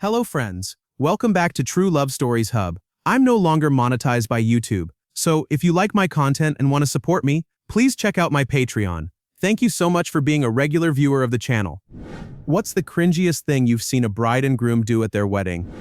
Hello friends, welcome back to True Love Stories Hub. I'm no longer monetized by YouTube, so if you like my content and want to support me, please check out my Patreon. Thank you so much for being a regular viewer of the channel. What's the cringiest thing you've seen a bride and groom do at their wedding?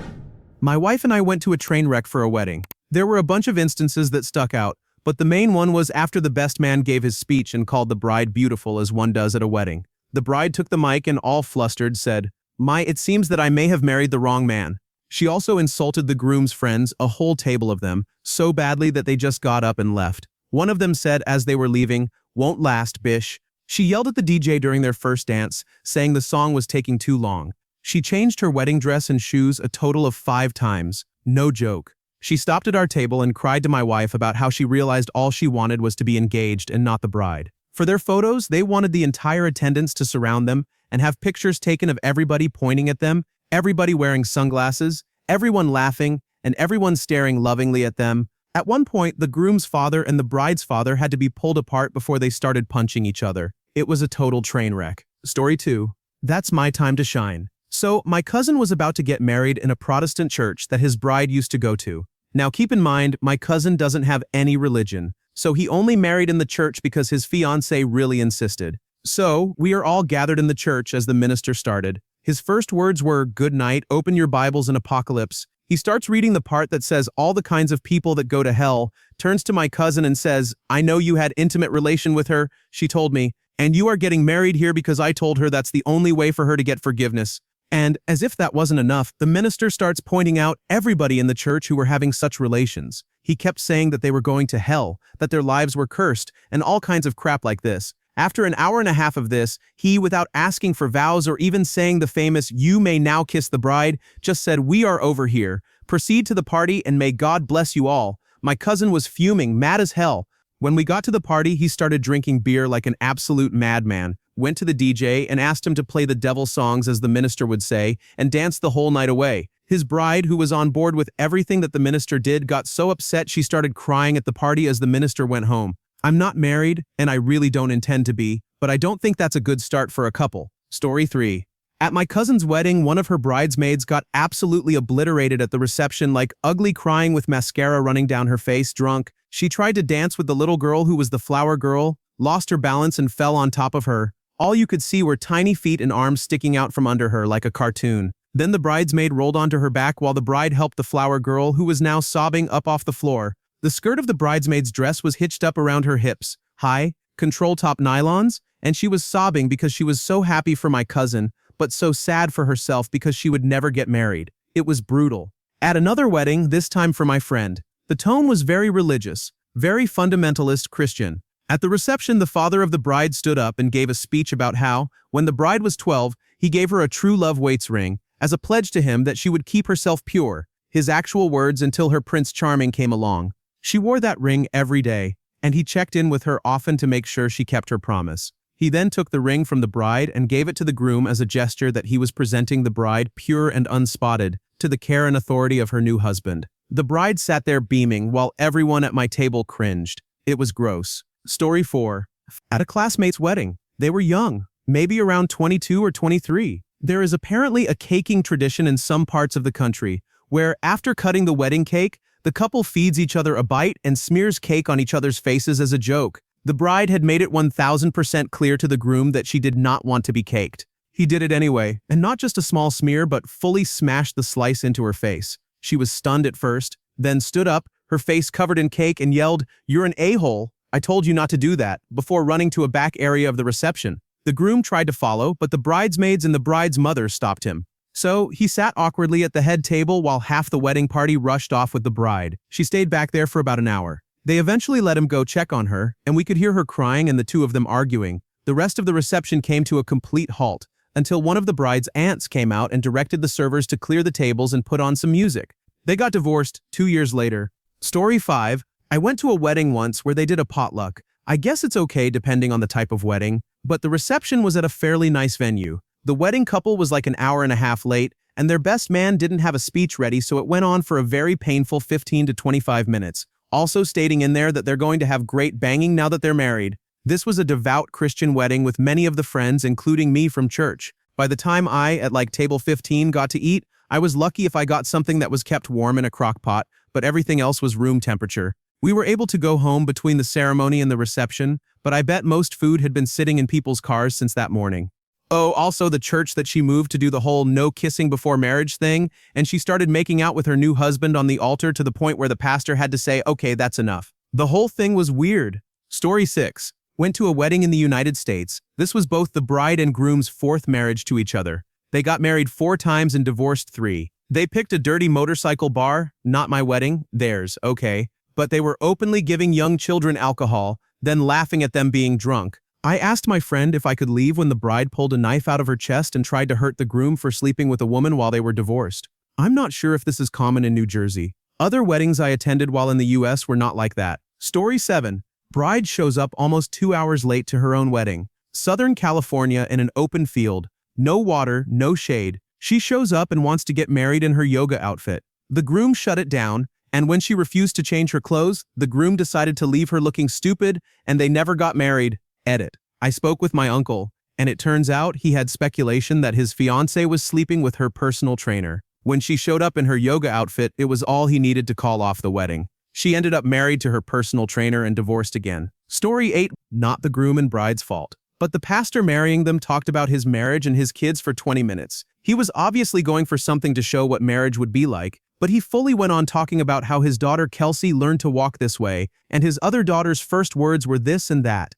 My wife and I went to a train wreck for a wedding. There were a bunch of instances that stuck out, but the main one was after the best man gave his speech and called the bride beautiful as one does at a wedding. The bride took the mic and all flustered said, it seems that I may have married the wrong man. She also insulted the groom's friends, a whole table of them, so badly that they just got up and left. One of them said as they were leaving, "Won't last, bish." She yelled at the DJ during their first dance, saying the song was taking too long. She changed her wedding dress and shoes a total of 5 times. No joke. She stopped at our table and cried to my wife about how she realized all she wanted was to be engaged and not the bride. For their photos, they wanted the entire attendance to surround them and have pictures taken of everybody pointing at them, everybody wearing sunglasses, everyone laughing, and everyone staring lovingly at them. At one point, the groom's father and the bride's father had to be pulled apart before they started punching each other. It was a total train wreck. Story 2. That's my time to shine. So, my cousin was about to get married in a Protestant church that his bride used to go to. Now keep in mind, my cousin doesn't have any religion, so he only married in the church because his fiancée really insisted. So, we are all gathered in the church as the minister started. His first words were, "Good night, open your Bibles in Apocalypse." He starts reading the part that says all the kinds of people that go to hell, turns to my cousin and says, "I know you had intimate relation with her, she told me, and you are getting married here because I told her that's the only way for her to get forgiveness." And, as if that wasn't enough, the minister starts pointing out everybody in the church who were having such relations. He kept saying that they were going to hell, that their lives were cursed, and all kinds of crap like this. After an hour and a half of this, he, without asking for vows or even saying the famous "You may now kiss the bride," just said, "We are over here. Proceed to the party and may God bless you all." My cousin was fuming, mad as hell. When we got to the party, he started drinking beer like an absolute madman, went to the DJ and asked him to play the devil songs as the minister would say, and danced the whole night away. His bride, who was on board with everything that the minister did, got so upset she started crying at the party as the minister went home. I'm not married, and I really don't intend to be, but I don't think that's a good start for a couple. Story 3. At my cousin's wedding, one of her bridesmaids got absolutely obliterated at the reception, like ugly crying with mascara running down her face, drunk. She tried to dance with the little girl who was the flower girl, lost her balance and fell on top of her. All you could see were tiny feet and arms sticking out from under her like a cartoon. Then the bridesmaid rolled onto her back while the bride helped the flower girl, who was now sobbing, up off the floor. The skirt of the bridesmaid's dress was hitched up around her hips, high, control-top nylons, and she was sobbing because she was so happy for my cousin, but so sad for herself because she would never get married. It was brutal. At another wedding, this time for my friend, the tone was very religious, very fundamentalist Christian. At the reception, the father of the bride stood up and gave a speech about how, when the bride was 12, he gave her a true love waits ring, as a pledge to him that she would keep herself pure, his actual words, until her Prince Charming came along. She wore that ring every day, and he checked in with her often to make sure she kept her promise. He then took the ring from the bride and gave it to the groom as a gesture that he was presenting the bride pure and unspotted to the care and authority of her new husband. The bride sat there beaming while everyone at my table cringed. It was gross. Story 4. At a classmate's wedding. They were young, maybe around 22 or 23. There is apparently a caking tradition in some parts of the country where, after cutting the wedding cake, the couple feeds each other a bite and smears cake on each other's faces as a joke. The bride had made it 1000% clear to the groom that she did not want to be caked. He did it anyway, and not just a small smear but fully smashed the slice into her face. She was stunned at first, then stood up, her face covered in cake, and yelled, "You're an a-hole. I told you not to do that," before running to a back area of the reception. The groom tried to follow, but the bridesmaids and the bride's mother stopped him. So, he sat awkwardly at the head table while half the wedding party rushed off with the bride. She stayed back there for about an hour. They eventually let him go check on her, and we could hear her crying and the two of them arguing. The rest of the reception came to a complete halt, until one of the bride's aunts came out and directed the servers to clear the tables and put on some music. They got divorced 2 years later. Story 5. I went to a wedding once where they did a potluck. I guess it's okay depending on the type of wedding, but the reception was at a fairly nice venue. The wedding couple was like an hour and a half late, and their best man didn't have a speech ready, so it went on for a very painful 15 to 25 minutes, also stating in there that they're going to have great banging now that they're married. This was a devout Christian wedding with many of the friends, including me, from church. By the time I, at like table 15, got to eat, I was lucky if I got something that was kept warm in a crock pot, but everything else was room temperature. We were able to go home between the ceremony and the reception, but I bet most food had been sitting in people's cars since that morning. Oh, also the church that she moved to do the whole no kissing before marriage thing, and she started making out with her new husband on the altar to the point where the pastor had to say, okay, that's enough. The whole thing was weird. Story 6. Went to a wedding in the United States. This was both the bride and groom's fourth marriage to each other. They got married 4 times and divorced 3. They picked a dirty motorcycle bar, not my wedding, theirs, okay. But they were openly giving young children alcohol, then laughing at them being drunk. I asked my friend if I could leave when the bride pulled a knife out of her chest and tried to hurt the groom for sleeping with a woman while they were divorced. I'm not sure if this is common in New Jersey. Other weddings I attended while in the US were not like that. Story 7. Bride shows up almost 2 hours late to her own wedding. Southern California in an open field. No water, no shade. She shows up and wants to get married in her yoga outfit. The groom shut it down, and when she refused to change her clothes, the groom decided to leave her looking stupid, and they never got married. Edit. I spoke with my uncle, and it turns out he had speculation that his fiancée was sleeping with her personal trainer. When she showed up in her yoga outfit, it was all he needed to call off the wedding. She ended up married to her personal trainer and divorced again. Story 8. Not the groom and bride's fault. But the pastor marrying them talked about his marriage and his kids for 20 minutes. He was obviously going for something to show what marriage would be like, but he fully went on talking about how his daughter Kelsey learned to walk this way, and his other daughter's first words were this and that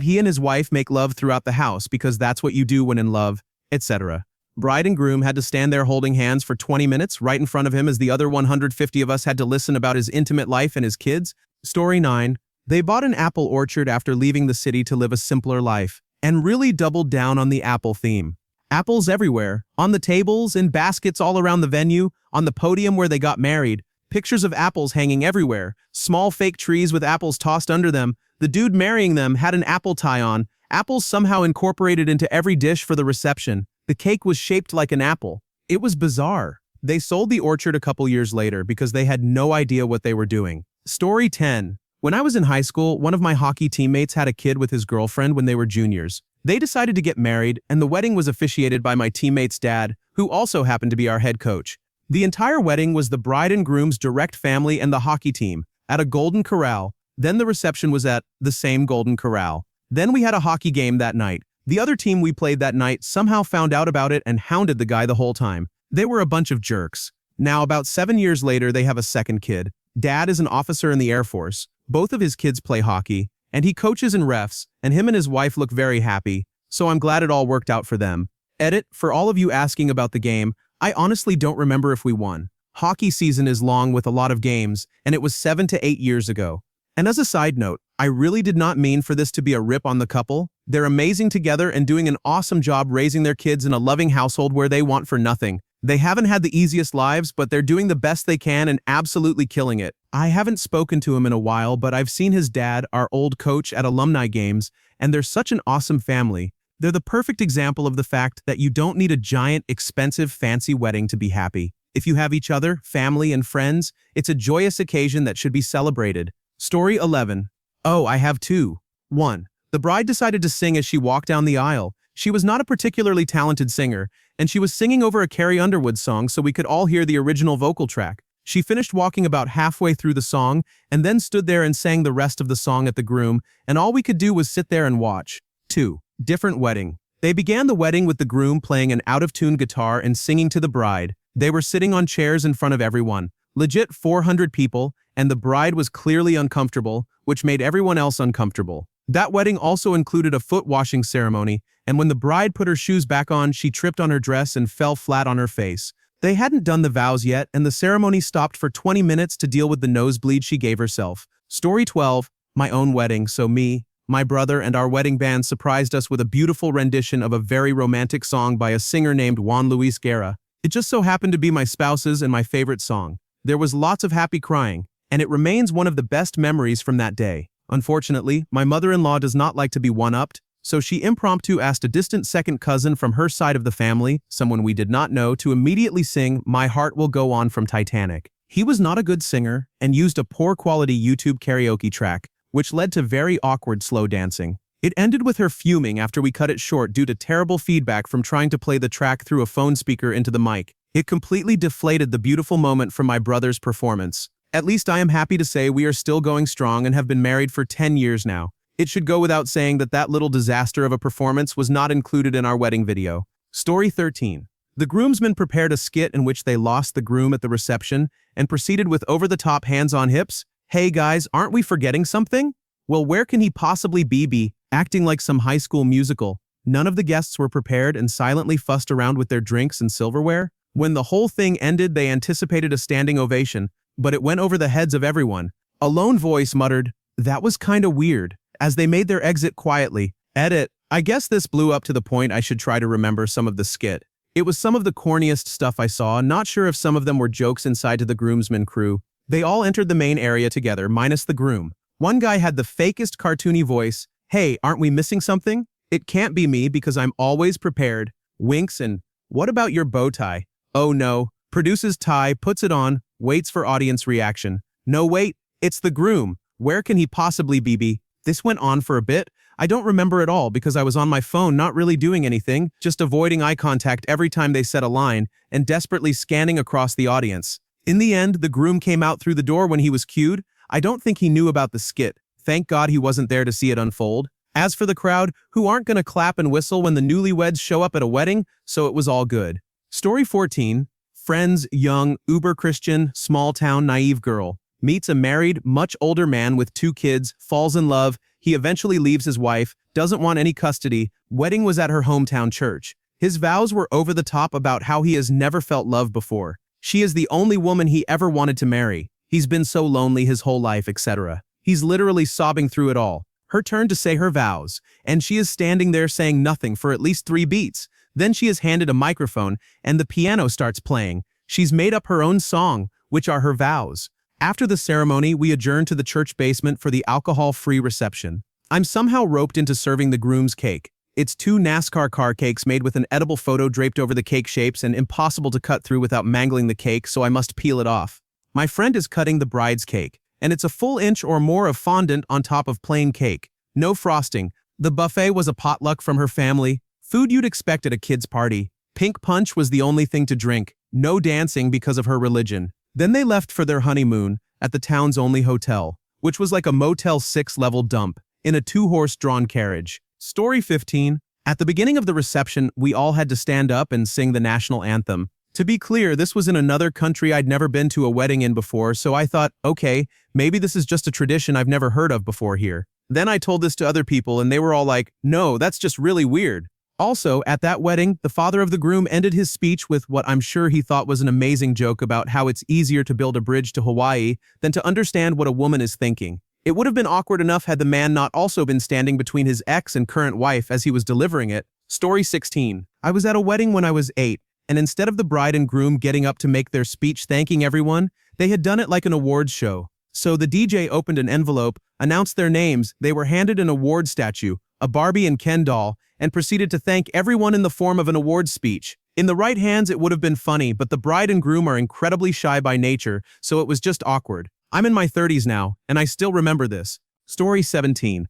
he and his wife make love throughout the house because that's what you do when in love, etc. Bride and groom had to stand there holding hands for 20 minutes right in front of him as the other 150 of us had to listen about his intimate life and his kids. Story 9. They bought an apple orchard after leaving the city to live a simpler life, and really doubled down on the apple theme. Apples everywhere, on the tables, in baskets all around the venue, on the podium where they got married, pictures of apples hanging everywhere, small fake trees with apples tossed under them. The dude marrying them had an apple tie on, apples somehow incorporated into every dish for the reception. The cake was shaped like an apple. It was bizarre. They sold the orchard a couple years later because they had no idea what they were doing. Story 10. When I was in high school, one of my hockey teammates had a kid with his girlfriend when they were juniors. They decided to get married, and the wedding was officiated by my teammate's dad, who also happened to be our head coach. The entire wedding was the bride and groom's direct family and the hockey team, at a Golden Corral. Then the reception was at the same Golden Corral. Then we had a hockey game that night. The other team we played that night somehow found out about it and hounded the guy the whole time. They were a bunch of jerks. Now, about 7 years later, they have a second kid. Dad is an officer in the Air Force. Both of his kids play hockey, and he coaches and refs, and him and his wife look very happy, so I'm glad it all worked out for them. Edit, for all of you asking about the game, I honestly don't remember if we won. Hockey season is long with a lot of games, and it was 7 to 8 years ago. And as a side note, I really did not mean for this to be a rip on the couple. They're amazing together and doing an awesome job raising their kids in a loving household where they want for nothing. They haven't had the easiest lives, but they're doing the best they can and absolutely killing it. I haven't spoken to him in a while, but I've seen his dad, our old coach, at alumni games, and they're such an awesome family. They're the perfect example of the fact that you don't need a giant, expensive, fancy wedding to be happy. If you have each other, family, and friends, it's a joyous occasion that should be celebrated. Story 11. Oh, I have 2. 1. The bride decided to sing as she walked down the aisle. She was not a particularly talented singer, and she was singing over a Carrie Underwood song so we could all hear the original vocal track. She finished walking about halfway through the song and then stood there and sang the rest of the song at the groom, and all we could do was sit there and watch. 2. Different wedding. They began the wedding with the groom playing an out-of-tune guitar and singing to the bride. They were sitting on chairs in front of everyone. Legit 400 people, and the bride was clearly uncomfortable, which made everyone else uncomfortable. That wedding also included a foot washing ceremony, and when the bride put her shoes back on, she tripped on her dress and fell flat on her face. They hadn't done the vows yet, and the ceremony stopped for 20 minutes to deal with the nosebleed she gave herself. Story 12. My own wedding, so me, my brother, and our wedding band surprised us with a beautiful rendition of a very romantic song by a singer named Juan Luis Guerra. It just so happened to be my spouse's and my favorite song. There was lots of happy crying, and it remains one of the best memories from that day. Unfortunately, my mother-in-law does not like to be one-upped, so she impromptu asked a distant second cousin from her side of the family, someone we did not know, to immediately sing My Heart Will Go On from Titanic. He was not a good singer and used a poor-quality YouTube karaoke track, which led to very awkward slow dancing. It ended with her fuming after we cut it short due to terrible feedback from trying to play the track through a phone speaker into the mic. It completely deflated the beautiful moment from my brother's performance. At least I am happy to say we are still going strong and have been married for 10 years now. It should go without saying that that little disaster of a performance was not included in our wedding video. Story 13. The groomsmen prepared a skit in which they lost the groom at the reception and proceeded with over-the-top hands on hips. Hey guys, aren't we forgetting something? Well, where can he possibly be, acting like some high school musical? None of the guests were prepared and silently fussed around with their drinks and silverware. When the whole thing ended, they anticipated a standing ovation, but it went over the heads of everyone. A lone voice muttered, "That was kinda weird," as they made their exit quietly. Edit. I guess this blew up to the point I should try to remember some of the skit. It was some of the corniest stuff I saw, not sure if some of them were jokes inside to the groomsmen crew. They all entered the main area together, minus the groom. One guy had the fakest cartoony voice. "Hey, aren't we missing something? It can't be me because I'm always prepared." Winks and, "What about your bow tie?" "Oh no." Produces tie, puts it on, waits for audience reaction. "No wait, it's the groom. Where can he possibly be?" This went on for a bit. I don't remember at all because I was on my phone not really doing anything, just avoiding eye contact every time they said a line and desperately scanning across the audience. In the end, the groom came out through the door when he was cued. I don't think he knew about the skit. Thank God he wasn't there to see it unfold. As for the crowd, who aren't gonna clap and whistle when the newlyweds show up at a wedding, so it was all good. Story 14. Friend's young, uber-Christian, small-town naive girl meets a married, much older man with 2 kids, falls in love. He eventually leaves his wife, doesn't want any custody. Wedding was at her hometown church. His vows were over the top about how he has never felt love before. She is the only woman he ever wanted to marry. He's been so lonely his whole life, etc. He's literally sobbing through it all. Her turn to say her vows, and she is standing there saying nothing for at least 3 beats. Then she is handed a microphone, and the piano starts playing. She's made up her own song, which are her vows. After the ceremony, we adjourn to the church basement for the alcohol-free reception. I'm somehow roped into serving the groom's cake. It's 2 NASCAR car cakes made with an edible photo draped over the cake shapes and impossible to cut through without mangling the cake, so I must peel it off. My friend is cutting the bride's cake, and it's a full inch or more of fondant on top of plain cake. No frosting. The buffet was a potluck from her family. Food you'd expect at a kid's party. Pink punch was the only thing to drink. No dancing because of her religion. Then they left for their honeymoon at the town's only hotel, which was like a Motel 6-level dump, in a 2-horse-drawn carriage. Story 15. At the beginning of the reception, we all had to stand up and sing the national anthem. To be clear, this was in another country I'd never been to a wedding in before, so I thought, okay, maybe this is just a tradition I've never heard of before here. Then I told this to other people and they were all like, no, that's just really weird. Also, at that wedding, the father of the groom ended his speech with what I'm sure he thought was an amazing joke about how it's easier to build a bridge to Hawaii than to understand what a woman is thinking. It would have been awkward enough had the man not also been standing between his ex and current wife as he was delivering it. Story 16. I was at a wedding when I was 8, and instead of the bride and groom getting up to make their speech thanking everyone, they had done it like an awards show. So the DJ opened an envelope, announced their names, they were handed an award statue, a Barbie and Ken doll, and proceeded to thank everyone in the form of an awards speech. In the right hands, it would have been funny, but the bride and groom are incredibly shy by nature, so it was just awkward. I'm in my 30s now, and I still remember this. Story 17.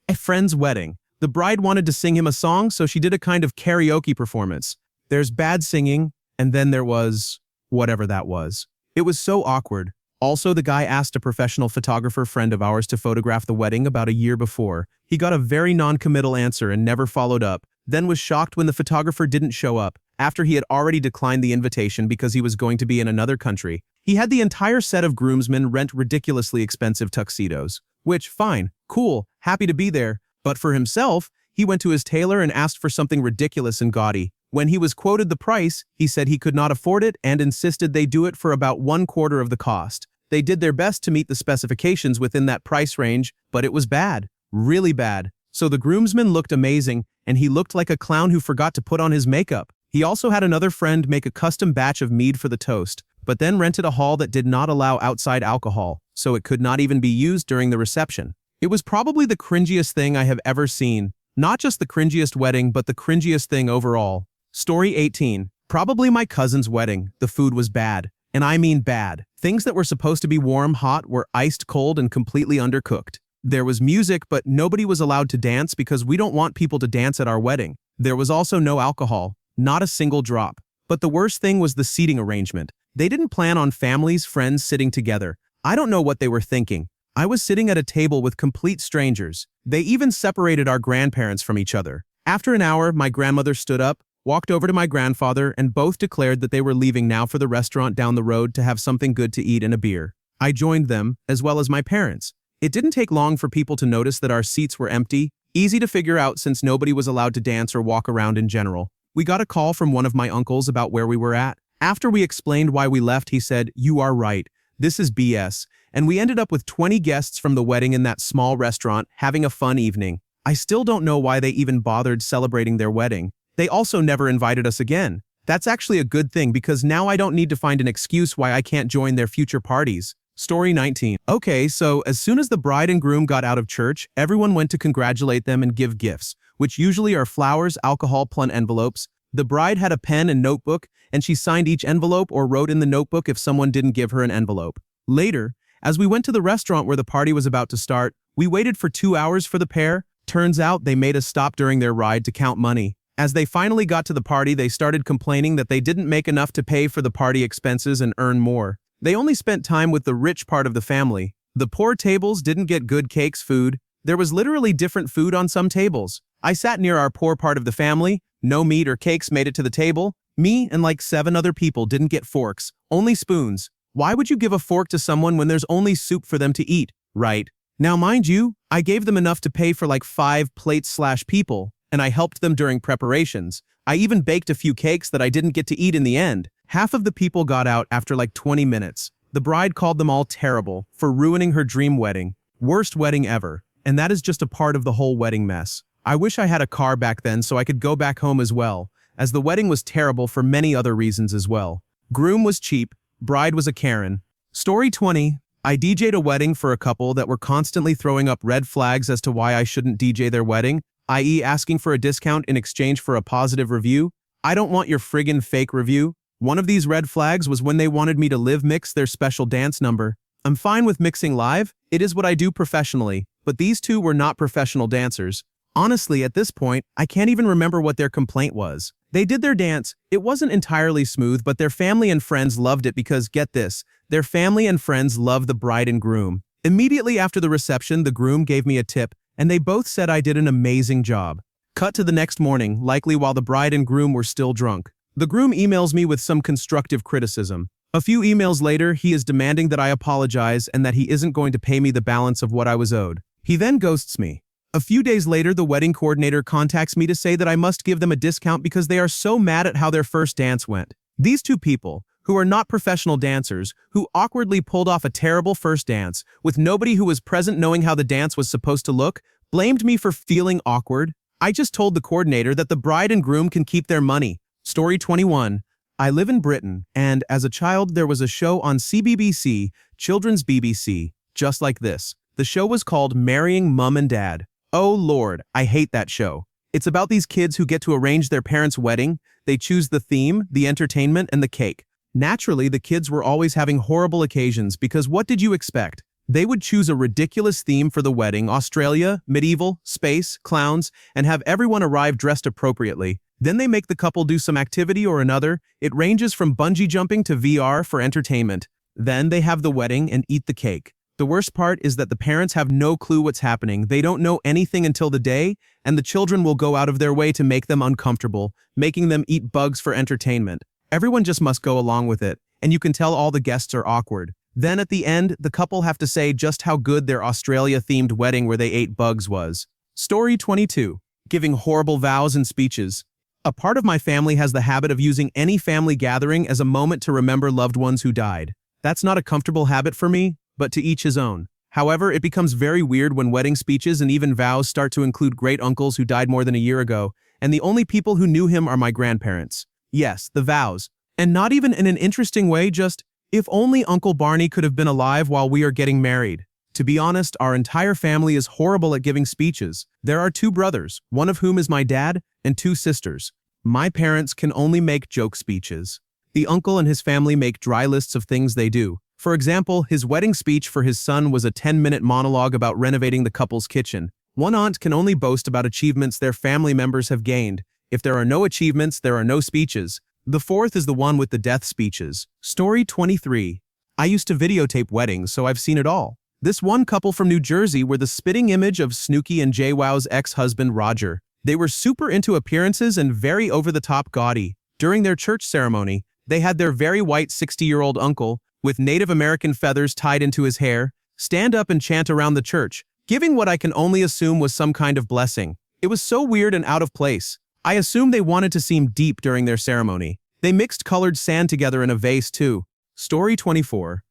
A friend's wedding. The bride wanted to sing him a song, so she did a kind of karaoke performance. There's bad singing, and then there was whatever that was. It was so awkward. Also, the guy asked a professional photographer friend of ours to photograph the wedding about a year before. He got a very non-committal answer and never followed up, then was shocked when the photographer didn't show up, after he had already declined the invitation because he was going to be in another country. He had the entire set of groomsmen rent ridiculously expensive tuxedos. Which, fine, cool, happy to be there, but for himself, he went to his tailor and asked for something ridiculous and gaudy. When he was quoted the price, he said he could not afford it and insisted they do it for about 1/4 of the cost. They did their best to meet the specifications within that price range, but it was bad, really bad. So the groomsman looked amazing, and he looked like a clown who forgot to put on his makeup. He also had another friend make a custom batch of mead for the toast, but then rented a hall that did not allow outside alcohol, so it could not even be used during the reception. It was probably the cringiest thing I have ever seen. Not just the cringiest wedding, but the cringiest thing overall. Story 18. Probably my cousin's wedding. The food was bad. And I mean bad. Things that were supposed to be warm, hot, were iced cold and completely undercooked. There was music, but nobody was allowed to dance because we don't want people to dance at our wedding. There was also no alcohol. Not a single drop. But the worst thing was the seating arrangement. They didn't plan on families, friends sitting together. I don't know what they were thinking. I was sitting at a table with complete strangers. They even separated our grandparents from each other. After an hour, my grandmother stood up, walked over to my grandfather, and both declared that they were leaving now for the restaurant down the road to have something good to eat and a beer. I joined them, as well as my parents. It didn't take long for people to notice that our seats were empty, easy to figure out since nobody was allowed to dance or walk around in general. We got a call from one of my uncles about where we were at. After we explained why we left, he said, "You are right. This is BS." And we ended up with 20 guests from the wedding in that small restaurant, having a fun evening. I still don't know why they even bothered celebrating their wedding. They also never invited us again. That's actually a good thing because now I don't need to find an excuse why I can't join their future parties. Story 19. Okay, so as soon as the bride and groom got out of church, everyone went to congratulate them and give gifts, which usually are flowers, alcohol, plum envelopes. The bride had a pen and notebook, and she signed each envelope or wrote in the notebook if someone didn't give her an envelope. Later, as we went to the restaurant where the party was about to start, we waited for 2 hours for the pair. Turns out they made us stop during their ride to count money. As they finally got to the party, they started complaining that they didn't make enough to pay for the party expenses and earn more. They only spent time with the rich part of the family. The poor tables didn't get good cakes food. There was literally different food on some tables. I sat near our poor part of the family. No meat or cakes made it to the table. Me and like 7 other people didn't get forks, only spoons. Why would you give a fork to someone when there's only soup for them to eat, right? Now mind you, I gave them enough to pay for like 5 plates/people, and I helped them during preparations. I even baked a few cakes that I didn't get to eat in the end. Half of the people got out after like 20 minutes. The bride called them all terrible for ruining her dream wedding. Worst wedding ever. And that is just a part of the whole wedding mess. I wish I had a car back then so I could go back home as well, as the wedding was terrible for many other reasons as well. Groom was cheap, bride was a Karen. Story 20. I DJ'd a wedding for a couple that were constantly throwing up red flags as to why I shouldn't DJ their wedding, i.e. asking for a discount in exchange for a positive review. I don't want your friggin' fake review. One of these red flags was when they wanted me to live mix their special dance number. I'm fine with mixing live, it is what I do professionally, but these two were not professional dancers. Honestly, at this point, I can't even remember what their complaint was. They did their dance. It wasn't entirely smooth, but their family and friends loved it because, get this, their family and friends loved the bride and groom. Immediately after the reception, the groom gave me a tip, and they both said I did an amazing job. Cut to the next morning, likely while the bride and groom were still drunk. The groom emails me with some constructive criticism. A few emails later, he is demanding that I apologize and that he isn't going to pay me the balance of what I was owed. He then ghosts me. A few days later, the wedding coordinator contacts me to say that I must give them a discount because they are so mad at how their first dance went. These two people, who are not professional dancers, who awkwardly pulled off a terrible first dance, with nobody who was present knowing how the dance was supposed to look, blamed me for feeling awkward. I just told the coordinator that the bride and groom can keep their money. Story 21. I live in Britain, and as a child there was a show on CBBC, children's BBC, just like this. The show was called Marrying Mum and Dad. Oh Lord, I hate that show. It's about these kids who get to arrange their parents' wedding. They choose the theme, the entertainment, and the cake. Naturally, the kids were always having horrible occasions because what did you expect? They would choose a ridiculous theme for the wedding, Australia, medieval, space, clowns, and have everyone arrive dressed appropriately. Then they make the couple do some activity or another. It ranges from bungee jumping to VR for entertainment. Then they have the wedding and eat the cake. The worst part is that the parents have no clue what's happening. They don't know anything until the day, and the children will go out of their way to make them uncomfortable, making them eat bugs for entertainment. Everyone just must go along with it, and you can tell all the guests are awkward. Then at the end, the couple have to say just how good their Australia-themed wedding where they ate bugs was. Story 22. Giving horrible vows and speeches. A part of my family has the habit of using any family gathering as a moment to remember loved ones who died. That's not a comfortable habit for me, but to each his own. However, it becomes very weird when wedding speeches and even vows start to include great uncles who died more than a year ago, and the only people who knew him are my grandparents. Yes, the vows. And not even in an interesting way, just, if only Uncle Barney could have been alive while we are getting married. To be honest, our entire family is horrible at giving speeches. There are 2 brothers, one of whom is my dad, and 2 sisters. My parents can only make joke speeches. The uncle and his family make dry lists of things they do. For example, his wedding speech for his son was a 10-minute monologue about renovating the couple's kitchen. One aunt can only boast about achievements their family members have gained. If there are no achievements, there are no speeches. The fourth is the one with the death speeches. Story 23. I used to videotape weddings, so I've seen it all. This one couple from New Jersey were the spitting image of Snooki and JWoww's ex-husband Roger. They were super into appearances and very over-the-top gaudy. During their church ceremony, they had their very white 60-year-old uncle, with Native American feathers tied into his hair, stand up and chant around the church, giving what I can only assume was some kind of blessing. It was so weird and out of place. I assume they wanted to seem deep during their ceremony. They mixed colored sand together in a vase too. Story 24.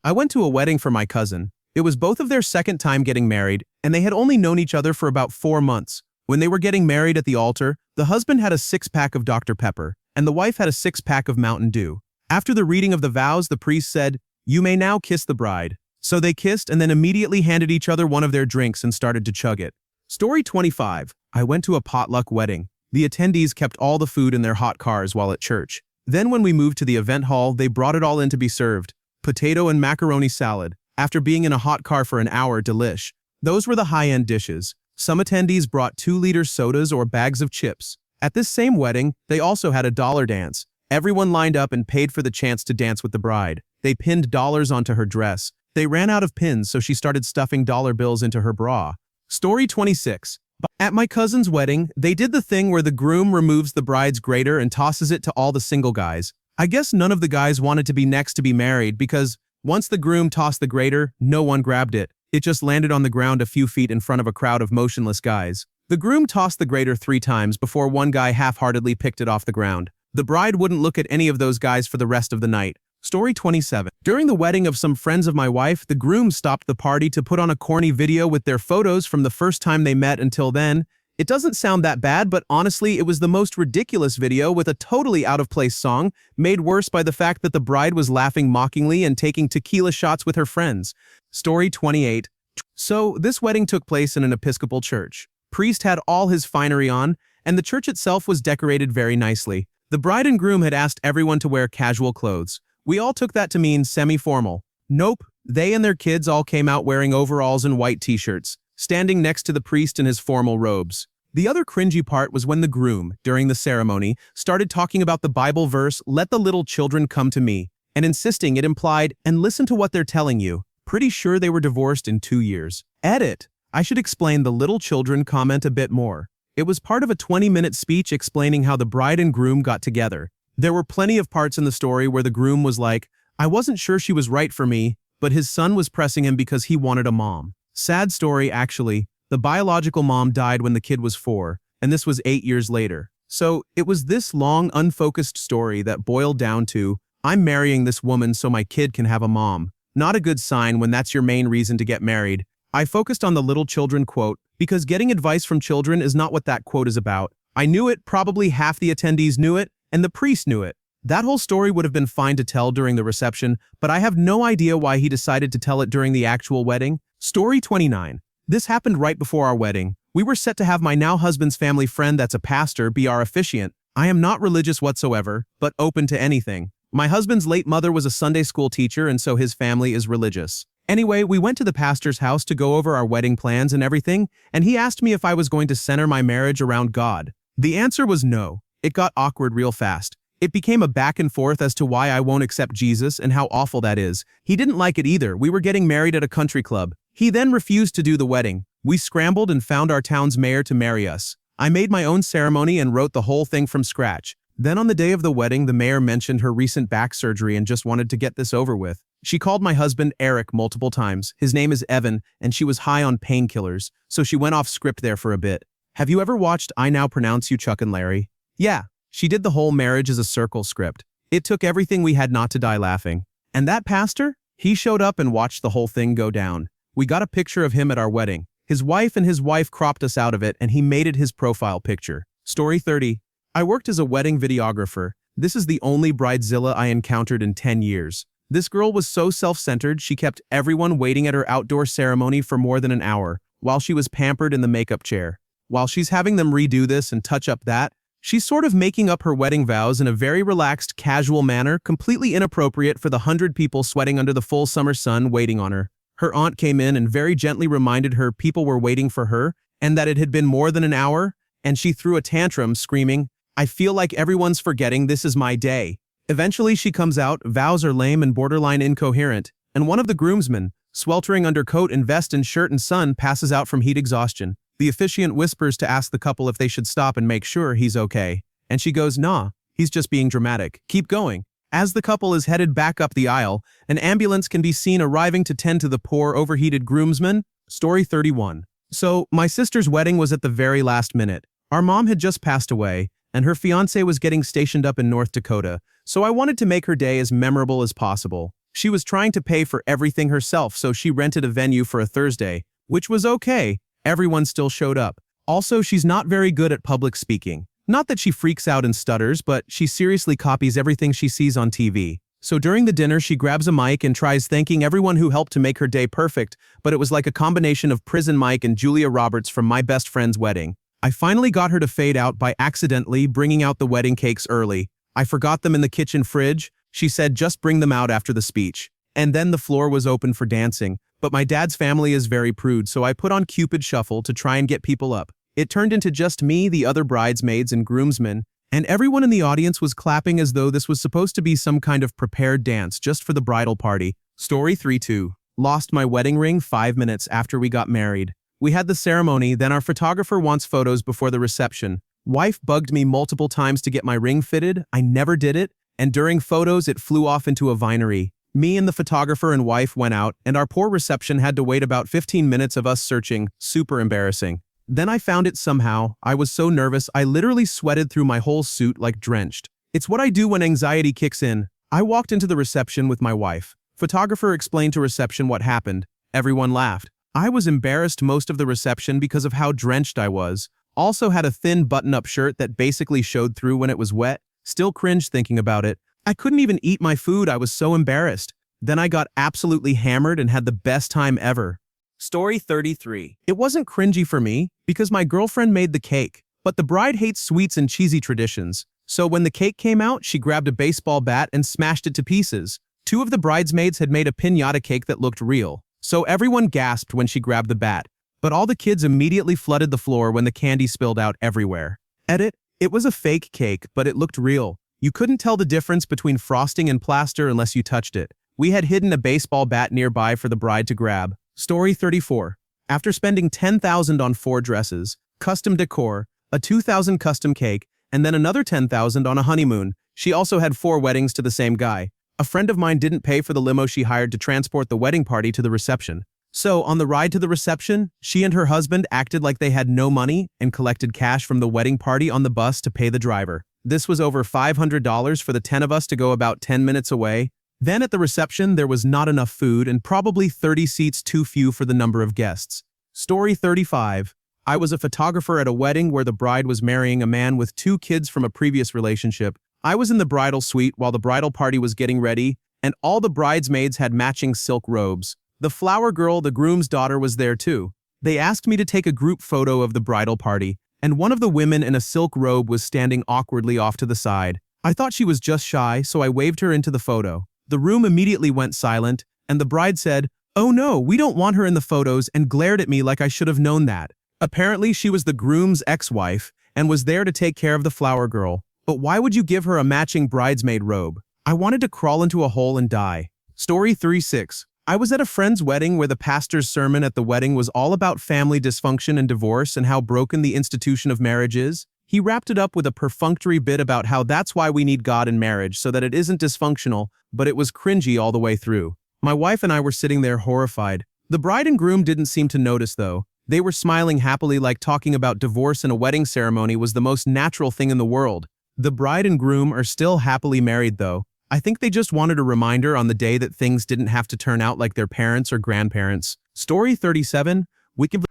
I went to a wedding for my cousin. It was both of their second time getting married, and they had only known each other for about 4 months. When they were getting married at the altar, the husband had a 6-pack of Dr. Pepper, and the wife had a 6-pack of Mountain Dew. After the reading of the vows, the priest said, "You may now kiss the bride." So they kissed and then immediately handed each other one of their drinks and started to chug it. Story 25. I went to a potluck wedding. The attendees kept all the food in their hot cars while at church. Then when we moved to the event hall, they brought it all in to be served. Potato and macaroni salad. After being in a hot car for an hour, delish. Those were the high-end dishes. Some attendees brought 2-liter sodas or bags of chips. At this same wedding, they also had a dollar dance. Everyone lined up and paid for the chance to dance with the bride. They pinned dollars onto her dress. They ran out of pins, so she started stuffing dollar bills into her bra. Story 26. At my cousin's wedding, they did the thing where the groom removes the bride's grater and tosses it to all the single guys. I guess none of the guys wanted to be next to be married because once the groom tossed the grater, no one grabbed it. It just landed on the ground a few feet in front of a crowd of motionless guys. The groom tossed the grater 3 times before one guy half-heartedly picked it off the ground. The bride wouldn't look at any of those guys for the rest of the night. Story 27. During the wedding of some friends of my wife, the groom stopped the party to put on a corny video with their photos from the first time they met until then. It doesn't sound that bad, but honestly, it was the most ridiculous video with a totally out-of-place song, made worse by the fact that the bride was laughing mockingly and taking tequila shots with her friends. Story 28. So, this wedding took place in an Episcopal church. Priest had all his finery on, and the church itself was decorated very nicely. The bride and groom had asked everyone to wear casual clothes. We all took that to mean semi-formal. Nope, they and their kids all came out wearing overalls and white t-shirts, standing next to the priest in his formal robes. The other cringy part was when the groom, during the ceremony, started talking about the Bible verse, "Let the little children come to me," and insisting it implied, "And listen to what they're telling you." Pretty sure they were divorced in 2 years. Edit. I should explain the little children comment a bit more. It was part of a 20-minute speech explaining how the bride and groom got together. There were plenty of parts in the story where the groom was like, "I wasn't sure she was right for me," but his son was pressing him because he wanted a mom. Sad story, actually. The biological mom died when the kid was 4, and this was 8 years later. So, it was this long, unfocused story that boiled down to, I'm marrying this woman so my kid can have a mom. Not a good sign when that's your main reason to get married. I focused on the little children quote, because getting advice from children is not what that quote is about. I knew it, probably half the attendees knew it, and the priest knew it. That whole story would have been fine to tell during the reception, but I have no idea why he decided to tell it during the actual wedding. Story 29. This happened right before our wedding. We were set to have my now husband's family friend that's a pastor be our officiant. I am not religious whatsoever, but open to anything. My husband's late mother was a Sunday school teacher, and so his family is religious. Anyway, we went to the pastor's house to go over our wedding plans and everything, and he asked me if I was going to center my marriage around God. The answer was no. It got awkward real fast. It became a back and forth as to why I won't accept Jesus and how awful that is. He didn't like it either. We were getting married at a country club. He then refused to do the wedding. We scrambled and found our town's mayor to marry us. I made my own ceremony and wrote the whole thing from scratch. Then on the day of the wedding, the mayor mentioned her recent back surgery and just wanted to get this over with. She called my husband Eric multiple times. His name is Evan, and she was high on painkillers, so she went off script there for a bit. Have you ever watched I Now Pronounce You Chuck and Larry? Yeah, she did the whole marriage as a circle script. It took everything we had not to die laughing. And that pastor? He showed up and watched the whole thing go down. We got a picture of him at our wedding. His wife and his wife cropped us out of it, and he made it his profile picture. Story 30. I worked as a wedding videographer. This is the only Bridezilla I encountered in 10 years. This girl was so self-centered, she kept everyone waiting at her outdoor ceremony for more than an hour, while she was pampered in the makeup chair. While she's having them redo this and touch up that, she's sort of making up her wedding vows in a very relaxed, casual manner, completely inappropriate for the 100 people sweating under the full summer sun waiting on her. Her aunt came in and very gently reminded her people were waiting for her, and that it had been more than an hour, and she threw a tantrum, screaming, I feel like everyone's forgetting this is my day. Eventually she comes out, vows are lame and borderline incoherent, and one of the groomsmen, sweltering under coat and vest and shirt and sun, passes out from heat exhaustion. The officiant whispers to ask the couple if they should stop and make sure he's okay. And she goes, nah, he's just being dramatic. Keep going. As the couple is headed back up the aisle, an ambulance can be seen arriving to tend to the poor, overheated groomsmen. Story 31. So, my sister's wedding was at the very last minute. Our mom had just passed away, and her fiancé was getting stationed up in North Dakota, so I wanted to make her day as memorable as possible. She was trying to pay for everything herself, so she rented a venue for a Thursday, which was okay. Everyone still showed up. Also, she's not very good at public speaking. Not that she freaks out and stutters, but she seriously copies everything she sees on TV. So during the dinner, she grabs a mic and tries thanking everyone who helped to make her day perfect, but it was like a combination of Prison Mike and Julia Roberts from My Best Friend's Wedding. I finally got her to fade out by accidentally bringing out the wedding cakes early. I forgot them in the kitchen fridge. She said just bring them out after the speech. And then the floor was open for dancing. But my dad's family is very prude, so I put on Cupid Shuffle to try and get people up. It turned into just me, the other bridesmaids and groomsmen, and everyone in the audience was clapping as though this was supposed to be some kind of prepared dance just for the bridal party. Story 32. Lost my wedding ring 5 minutes after we got married. We had the ceremony, then our photographer wants photos before the reception. Wife bugged me multiple times to get my ring fitted. I never did it, and during photos it flew off into a vinery. Me and the photographer and wife went out, and our poor reception had to wait about 15 minutes of us searching. Super embarrassing. Then I found it somehow. I was so nervous, I literally sweated through my whole suit like drenched. It's what I do when anxiety kicks in. I walked into the reception with my wife. Photographer explained to reception what happened. Everyone laughed. I was embarrassed most of the reception because of how drenched I was. Also had a thin button-up shirt that basically showed through when it was wet. Still cringe thinking about it. I couldn't even eat my food, I was so embarrassed. Then I got absolutely hammered and had the best time ever. Story 33. It wasn't cringy for me, because my girlfriend made the cake. But the bride hates sweets and cheesy traditions. So when the cake came out, she grabbed a baseball bat and smashed it to pieces. 2 of the bridesmaids had made a piñata cake that looked real. So everyone gasped when she grabbed the bat. But all the kids immediately flooded the floor when the candy spilled out everywhere. Edit. It was a fake cake, but it looked real. You couldn't tell the difference between frosting and plaster unless you touched it. We had hidden a baseball bat nearby for the bride to grab. Story 34. After spending $10,000 on 4 dresses, custom decor, a $2,000 custom cake, and then another $10,000 on a honeymoon, she also had 4 weddings to the same guy. A friend of mine didn't pay for the limo she hired to transport the wedding party to the reception. So, on the ride to the reception, she and her husband acted like they had no money and collected cash from the wedding party on the bus to pay the driver. This was over $500 for the 10 of us to go about 10 minutes away. Then at the reception, there was not enough food and probably 30 seats too few for the number of guests. Story 35. I was a photographer at a wedding where the bride was marrying a man with 2 kids from a previous relationship. I was in the bridal suite while the bridal party was getting ready, and all the bridesmaids had matching silk robes. The flower girl, the groom's daughter, was there too. They asked me to take a group photo of the bridal party, and one of the women in a silk robe was standing awkwardly off to the side. I thought she was just shy, so I waved her into the photo. The room immediately went silent, and the bride said, "Oh no, we don't want her in the photos," and glared at me like I should have known that. Apparently she was the groom's ex-wife and was there to take care of the flower girl. But why would you give her a matching bridesmaid robe? I wanted to crawl into a hole and die. Story 36. I was at a friend's wedding where the pastor's sermon at the wedding was all about family dysfunction and divorce and how broken the institution of marriage is. He wrapped it up with a perfunctory bit about how that's why we need God in marriage, so that it isn't dysfunctional, but it was cringy all the way through. My wife and I were sitting there horrified. The bride and groom didn't seem to notice though. They were smiling happily like talking about divorce in a wedding ceremony was the most natural thing in the world. The bride and groom are still happily married though. I think they just wanted a reminder on the day that things didn't have to turn out like their parents or grandparents. Story 37.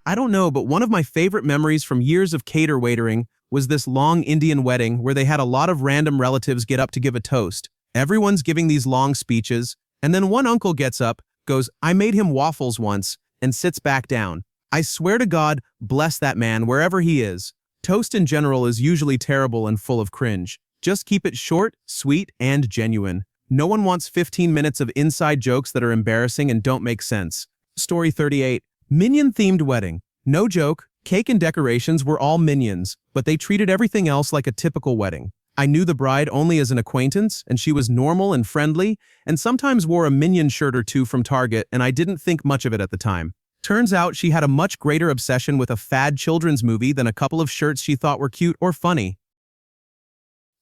I don't know, but one of my favorite memories from years of cater waitering was this long Indian wedding where they had a lot of random relatives get up to give a toast. Everyone's giving these long speeches, and then one uncle gets up, goes, "I made him waffles once," and sits back down. I swear to God, bless that man wherever he is. Toast in general is usually terrible and full of cringe. Just keep it short, sweet, and genuine. No one wants 15 minutes of inside jokes that are embarrassing and don't make sense. Story 38. Minion-themed wedding. No joke, Cake and decorations were all minions, but they treated everything else like a typical wedding. I knew the bride only as an acquaintance, and she was normal and friendly, and sometimes wore a Minion shirt or two from Target, and I didn't think much of it at the time. Turns out she had a much greater obsession with a fad children's movie than a couple of shirts she thought were cute or funny.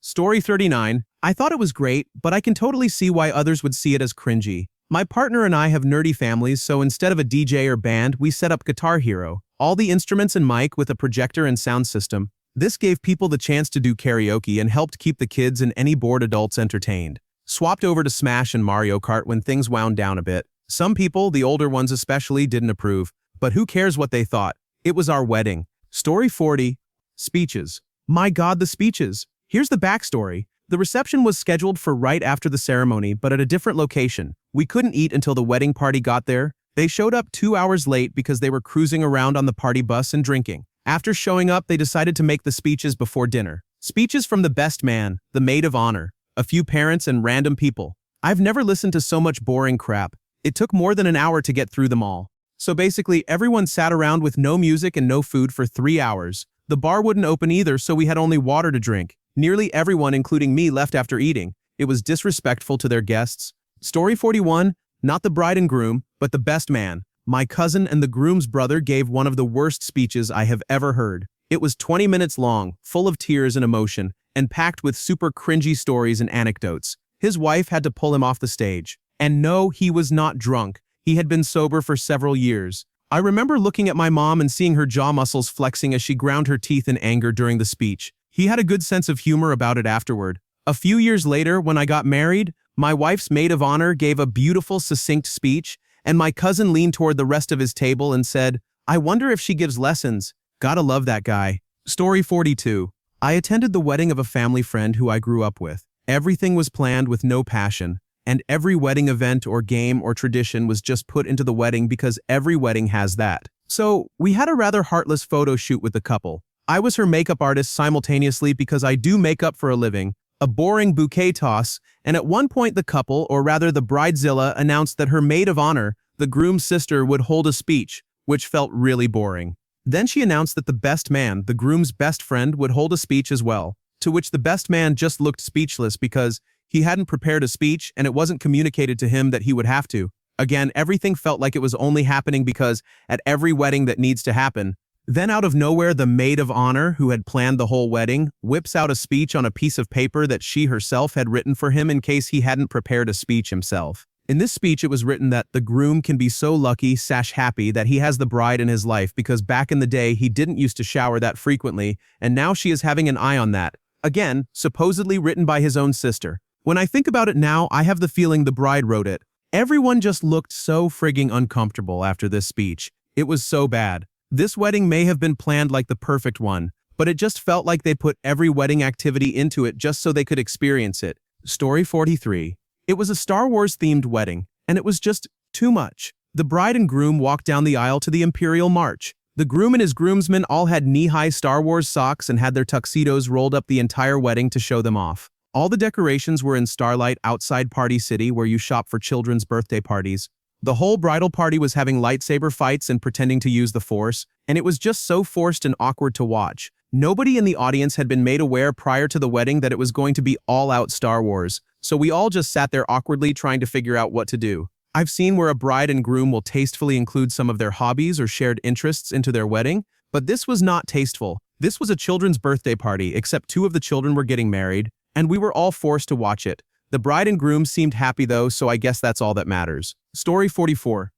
Story 39. I thought it was great, but I can totally see why others would see it as cringy. My partner and I have nerdy families, so instead of a DJ or band, we set up Guitar Hero, all the instruments and mic with a projector and sound system. This gave people the chance to do karaoke and helped keep the kids and any bored adults entertained. Swapped over to Smash and Mario Kart when things wound down a bit. Some people, the older ones especially, didn't approve, but who cares what they thought? It was our wedding. Story 40. Speeches. My God, the speeches. Here's the backstory. The reception was scheduled for right after the ceremony, but at a different location. We couldn't eat until the wedding party got there. They showed up 2 hours late because they were cruising around on the party bus and drinking. After showing up, they decided to make the speeches before dinner. Speeches from the best man, the maid of honor, a few parents, and random people. I've never listened to so much boring crap. It took more than an hour to get through them all. So basically, everyone sat around with no music and no food for 3 hours. The bar wouldn't open either, so we had only water to drink. Nearly everyone, including me, left after eating. It was disrespectful to their guests. Story 41. Not the bride and groom, but the best man. My cousin and the groom's brother gave one of the worst speeches I have ever heard. It was 20 minutes long, full of tears and emotion, and packed with super cringy stories and anecdotes. His wife had to pull him off the stage. And no, he was not drunk. He had been sober for several years. I remember looking at my mom and seeing her jaw muscles flexing as she ground her teeth in anger during the speech. He had a good sense of humor about it afterward. A few years later, when I got married, my wife's maid of honor gave a beautiful, succinct speech, and my cousin leaned toward the rest of his table and said, "I wonder if she gives lessons. Gotta love that guy." Story 42. I attended the wedding of a family friend who I grew up with. Everything was planned with no passion, and every wedding event or game or tradition was just put into the wedding because every wedding has that. So, we had a rather heartless photo shoot with the couple. I was her makeup artist simultaneously because I do makeup for a living, a boring bouquet toss, and at one point the couple, or rather the Bridezilla, announced that her maid of honor, the groom's sister, would hold a speech, which felt really boring. Then she announced that the best man, the groom's best friend, would hold a speech as well, to which the best man just looked speechless because he hadn't prepared a speech and it wasn't communicated to him that he would have to. Again, everything felt like it was only happening because at every wedding that needs to happen. Then out of nowhere, the maid of honor, who had planned the whole wedding, whips out a speech on a piece of paper that she herself had written for him in case he hadn't prepared a speech himself. In this speech, it was written that the groom can be so lucky / happy that he has the bride in his life because back in the day, he didn't used to shower that frequently, and now she is having an eye on that. Again, supposedly written by his own sister. When I think about it now, I have the feeling the bride wrote it. Everyone just looked so frigging uncomfortable after this speech. It was so bad. This wedding may have been planned like the perfect one, but it just felt like they put every wedding activity into it just so they could experience it. Story 43. It was a Star Wars-themed wedding, and it was just too much. The bride and groom walked down the aisle to the Imperial March. The groom and his groomsmen all had knee-high Star Wars socks and had their tuxedos rolled up the entire wedding to show them off. All the decorations were in Starlight outside Party City where you shop for children's birthday parties. The whole bridal party was having lightsaber fights and pretending to use the Force, and it was just so forced and awkward to watch. Nobody in the audience had been made aware prior to the wedding that it was going to be all-out Star Wars, so we all just sat there awkwardly trying to figure out what to do. I've seen where a bride and groom will tastefully include some of their hobbies or shared interests into their wedding, but this was not tasteful. This was a children's birthday party, except 2 of the children were getting married, and we were all forced to watch it. The bride and groom seemed happy though, so I guess that's all that matters. Story 44.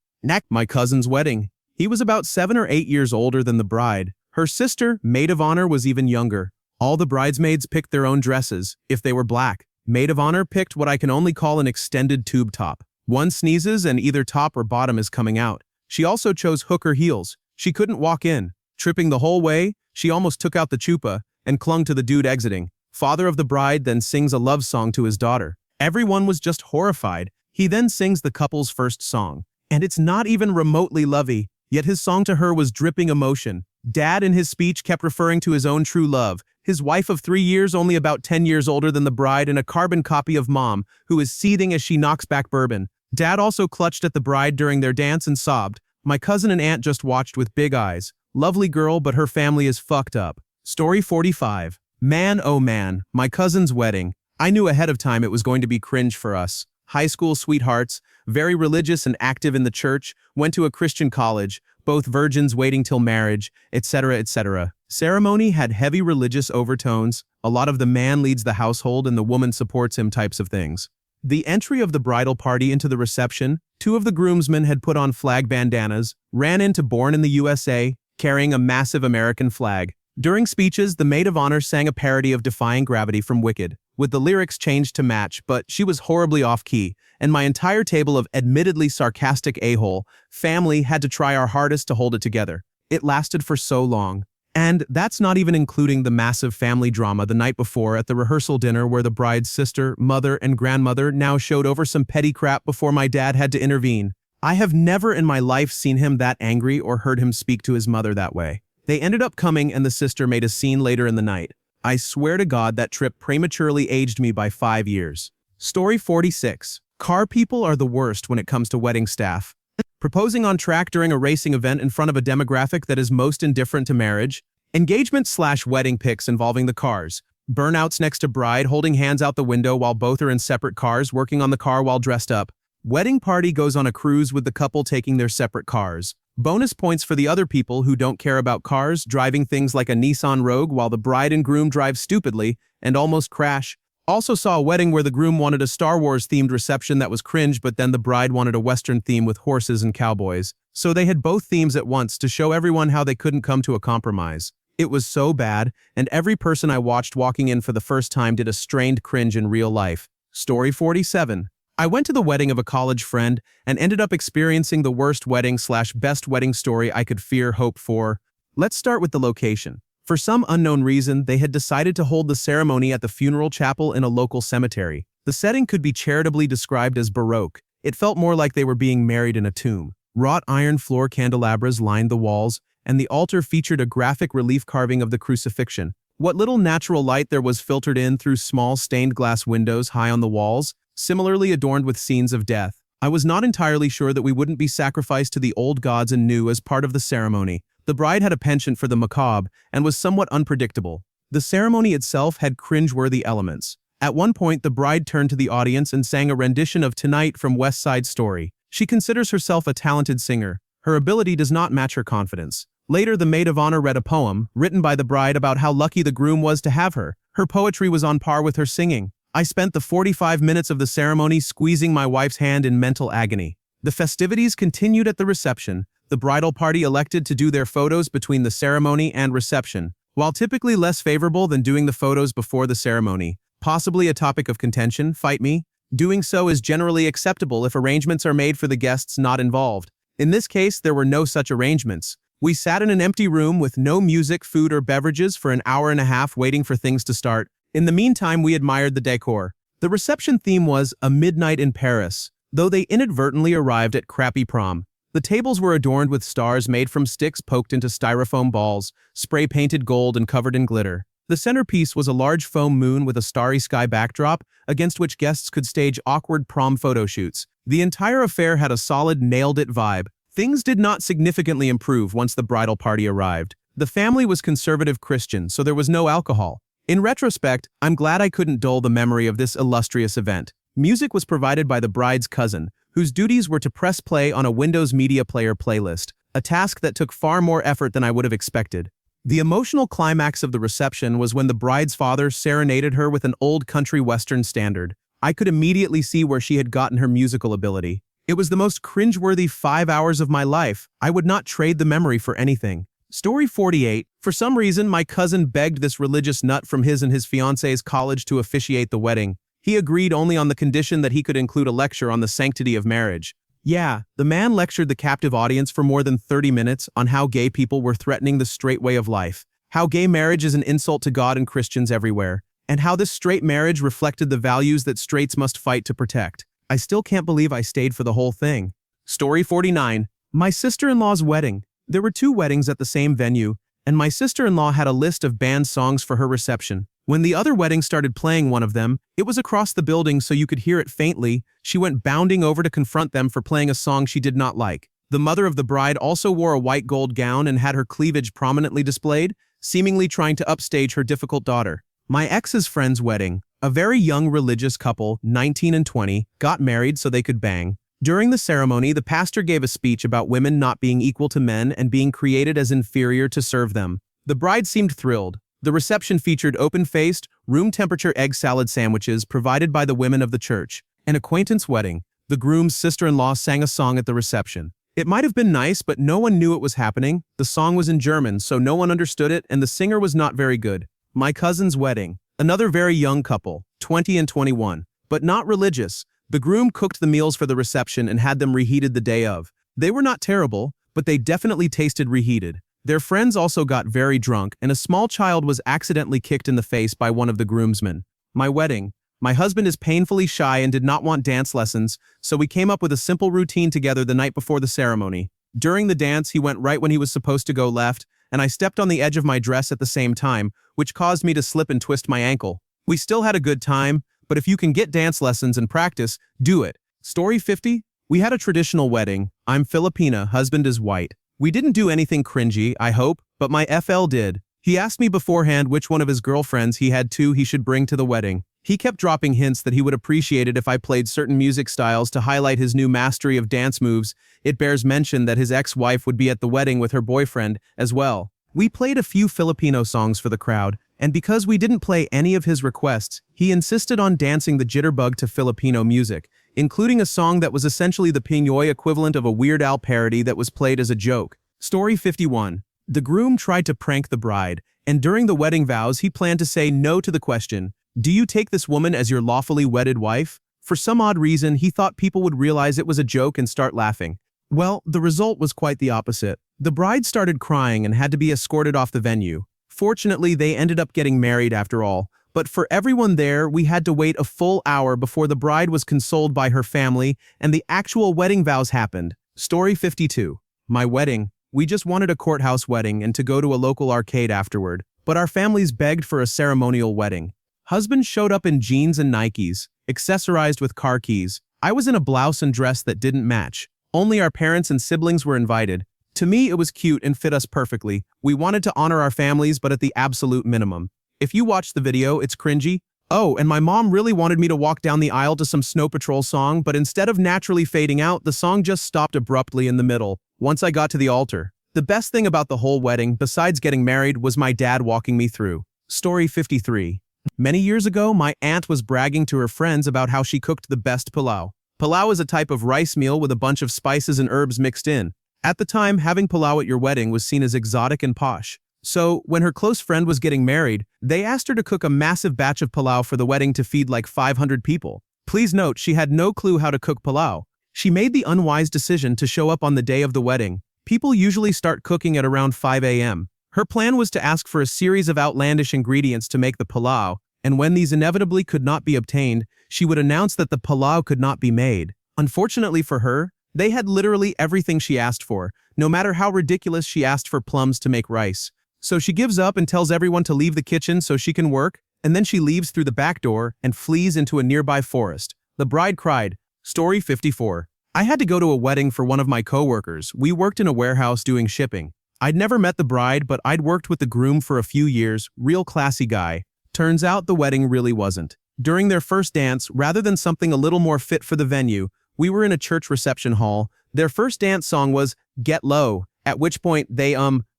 My cousin's wedding. He was about 7 or 8 years older than the bride. Her sister, maid of honor, was even younger. All the bridesmaids picked their own dresses, if they were black. Maid of honor picked what I can only call an extended tube top. One sneezes and either top or bottom is coming out. She also chose hooker heels. She couldn't walk in. Tripping the whole way, she almost took out the chupa and clung to the dude exiting. Father of the bride then sings a love song to his daughter. Everyone was just horrified. He then sings the couple's first song. And it's not even remotely lovey, yet his song to her was dripping emotion. Dad in his speech kept referring to his own true love, his wife of 3 years, only about 10 years older than the bride, and a carbon copy of Mom, who is seething as she knocks back bourbon. Dad also clutched at the bride during their dance and sobbed. My cousin and aunt just watched with big eyes. Lovely girl, but her family is fucked up. Story 45. Man, oh man, my cousin's wedding. I knew ahead of time it was going to be cringe for us. High school sweethearts, very religious and active in the church, went to a Christian college, both virgins waiting till marriage, etc., etc. Ceremony had heavy religious overtones, a lot of the man leads the household and the woman supports him types of things. The entry of the bridal party into the reception, two of the groomsmen had put on flag bandanas, ran into Born in the USA, carrying a massive American flag. During speeches, the maid of honor sang a parody of Defying Gravity from Wicked, with the lyrics changed to match, but she was horribly off-key, and my entire table of admittedly sarcastic a-hole family had to try our hardest to hold it together. It lasted for so long. And that's not even including the massive family drama the night before at the rehearsal dinner where the bride's sister, mother, and grandmother now showed over some petty crap before my dad had to intervene. I have never in my life seen him that angry or heard him speak to his mother that way. They ended up coming and the sister made a scene later in the night. I swear to God that trip prematurely aged me by 5 years. Story 46. Car people are the worst when it comes to wedding staff. Proposing on track during a racing event in front of a demographic that is most indifferent to marriage. Engagement/wedding pics involving the cars. Burnouts next to bride holding hands out the window while both are in separate cars working on the car while dressed up. Wedding party goes on a cruise with the couple taking their separate cars. Bonus points for the other people who don't care about cars, driving things like a Nissan Rogue while the bride and groom drive stupidly and almost crash. Also saw a wedding where the groom wanted a Star Wars-themed reception that was cringe, but then the bride wanted a Western theme with horses and cowboys. So they had both themes at once to show everyone how they couldn't come to a compromise. It was so bad, and every person I watched walking in for the first time did a strained cringe in real life. Story 47. I went to the wedding of a college friend and ended up experiencing the worst wedding/best wedding story I could hope for. Let's start with the location. For some unknown reason, they had decided to hold the ceremony at the funeral chapel in a local cemetery. The setting could be charitably described as Baroque. It felt more like they were being married in a tomb. Wrought iron floor candelabras lined the walls, and the altar featured a graphic relief carving of the crucifixion. What little natural light there was filtered in through small stained glass windows high on the walls, similarly adorned with scenes of death. I was not entirely sure that we wouldn't be sacrificed to the old gods and new as part of the ceremony. The bride had a penchant for the macabre and was somewhat unpredictable. The ceremony itself had cringe-worthy elements. At one point, the bride turned to the audience and sang a rendition of Tonight from West Side Story. She considers herself a talented singer. Her ability does not match her confidence. Later, the maid of honor read a poem, written by the bride about how lucky the groom was to have her. Her poetry was on par with her singing. I spent the 45 minutes of the ceremony squeezing my wife's hand in mental agony. The festivities continued at the reception. The bridal party elected to do their photos between the ceremony and reception. While typically less favorable than doing the photos before the ceremony, possibly a topic of contention, fight me, doing so is generally acceptable if arrangements are made for the guests not involved. In this case, there were no such arrangements. We sat in an empty room with no music, food, or beverages for an hour and a half waiting for things to start. In the meantime, we admired the decor. The reception theme was A Midnight in Paris, though they inadvertently arrived at crappy prom. The tables were adorned with stars made from sticks poked into styrofoam balls, spray-painted gold and covered in glitter. The centerpiece was a large foam moon with a starry sky backdrop, against which guests could stage awkward prom photo shoots. The entire affair had a solid nailed-it vibe. Things did not significantly improve once the bridal party arrived. The family was conservative Christian, so there was no alcohol. In retrospect, I'm glad I couldn't dull the memory of this illustrious event. Music was provided by the bride's cousin, whose duties were to press play on a Windows Media Player playlist, a task that took far more effort than I would have expected. The emotional climax of the reception was when the bride's father serenaded her with an old country western standard. I could immediately see where she had gotten her musical ability. It was the most cringeworthy 5 hours of my life. I would not trade the memory for anything. Story 48. For some reason, my cousin begged this religious nut from his and his fiance's college to officiate the wedding. He agreed only on the condition that he could include a lecture on the sanctity of marriage. Yeah, the man lectured the captive audience for more than 30 minutes on how gay people were threatening the straight way of life, how gay marriage is an insult to God and Christians everywhere, and how this straight marriage reflected the values that straights must fight to protect. I still can't believe I stayed for the whole thing. Story 49. My sister-in-law's wedding. There were 2 weddings at the same venue, and my sister-in-law had a list of banned songs for her reception. When the other wedding started playing one of them, it was across the building so you could hear it faintly. She went bounding over to confront them for playing a song she did not like. The mother of the bride also wore a white gold gown and had her cleavage prominently displayed, seemingly trying to upstage her difficult daughter. My ex's friend's wedding. A very young religious couple, 19 and 20, got married so they could bang. During the ceremony, the pastor gave a speech about women not being equal to men and being created as inferior to serve them. The bride seemed thrilled. The reception featured open-faced, room-temperature egg salad sandwiches provided by the women of the church. An acquaintance wedding. The groom's sister-in-law sang a song at the reception. It might have been nice, but no one knew it was happening. The song was in German, so no one understood it, and the singer was not very good. My cousin's wedding. Another very young couple, 20 and 21, but not religious. The groom cooked the meals for the reception and had them reheated the day of. They were not terrible, but they definitely tasted reheated. Their friends also got very drunk, and a small child was accidentally kicked in the face by one of the groomsmen. My wedding. My husband is painfully shy and did not want dance lessons, so we came up with a simple routine together the night before the ceremony. During the dance, he went right when he was supposed to go left, and I stepped on the edge of my dress at the same time, which caused me to slip and twist my ankle. We still had a good time, but if you can get dance lessons and practice, do it. Story 50? We had a traditional wedding. I'm Filipina, husband is white. We didn't do anything cringy, I hope, but my FL did. He asked me beforehand which one of his girlfriends he should bring to the wedding. He kept dropping hints that he would appreciate it if I played certain music styles to highlight his new mastery of dance moves. It bears mention that his ex-wife would be at the wedding with her boyfriend as well. We played a few Filipino songs for the crowd, and because we didn't play any of his requests, he insisted on dancing the jitterbug to Filipino music, including a song that was essentially the Pinoy equivalent of a Weird Al parody that was played as a joke. Story 51. The groom tried to prank the bride, and during the wedding vows he planned to say no to the question, "Do you take this woman as your lawfully wedded wife?" For some odd reason, he thought people would realize it was a joke and start laughing. Well, the result was quite the opposite. The bride started crying and had to be escorted off the venue. Fortunately, they ended up getting married after all, but for everyone there, we had to wait a full hour before the bride was consoled by her family and the actual wedding vows happened. Story 52. My wedding. We just wanted a courthouse wedding and to go to a local arcade afterward, but our families begged for a ceremonial wedding. Husband showed up in jeans and Nikes, accessorized with car keys. I was in a blouse and dress that didn't match. Only our parents and siblings were invited. To me, it was cute and fit us perfectly. We wanted to honor our families, but at the absolute minimum. If you watch the video, it's cringy. Oh, and my mom really wanted me to walk down the aisle to some Snow Patrol song, but instead of naturally fading out, the song just stopped abruptly in the middle, once I got to the altar. The best thing about the whole wedding, besides getting married, was my dad walking me through. Story 53. Many years ago, my aunt was bragging to her friends about how she cooked the best pilau. Pilau is a type of rice meal with a bunch of spices and herbs mixed in. At the time, having pilau at your wedding was seen as exotic and posh. So, when her close friend was getting married, they asked her to cook a massive batch of pilau for the wedding to feed like 500 people. Please note, she had no clue how to cook pilau. She made the unwise decision to show up on the day of the wedding. People usually start cooking at around 5 a.m. Her plan was to ask for a series of outlandish ingredients to make the pilau, and when these inevitably could not be obtained, she would announce that the pilau could not be made. Unfortunately for her, they had literally everything she asked for, no matter how ridiculous she asked for plums to make rice. So she gives up and tells everyone to leave the kitchen so she can work, and then she leaves through the back door and flees into a nearby forest. The bride cried. Story 54. I had to go to a wedding for one of my coworkers. We worked in a warehouse doing shipping. I'd never met the bride, but I'd worked with the groom for a few years, real classy guy. Turns out the wedding really wasn't. During their first dance, rather than something a little more fit for the venue, we were in a church reception hall. Their first dance song was Get Low, at which point they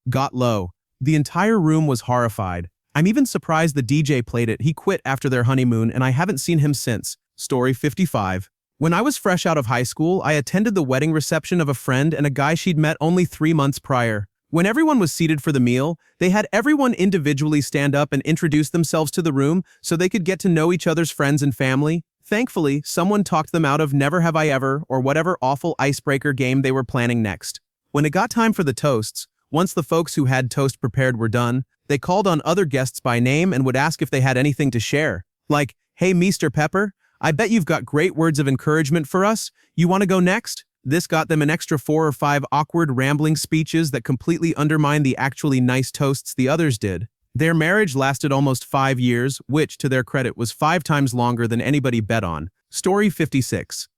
got low. The entire room was horrified. I'm even surprised the DJ played it. He quit after their honeymoon and I haven't seen him since. Story 55. When I was fresh out of high school, I attended the wedding reception of a friend and a guy she'd met only 3 months prior. When everyone was seated for the meal, they had everyone individually stand up and introduce themselves to the room so they could get to know each other's friends and family. Thankfully, someone talked them out of Never Have I Ever or whatever awful icebreaker game they were planning next. When it got time for the toasts, once the folks who had toast prepared were done, they called on other guests by name and would ask if they had anything to share. Like, "Hey, Mr. Pepper, I bet you've got great words of encouragement for us. You want to go next?" This got them an extra 4 or 5 awkward rambling speeches that completely undermined the actually nice toasts the others did. Their marriage lasted almost 5 years, which, to their credit, was 5 times longer than anybody bet on. Story 56.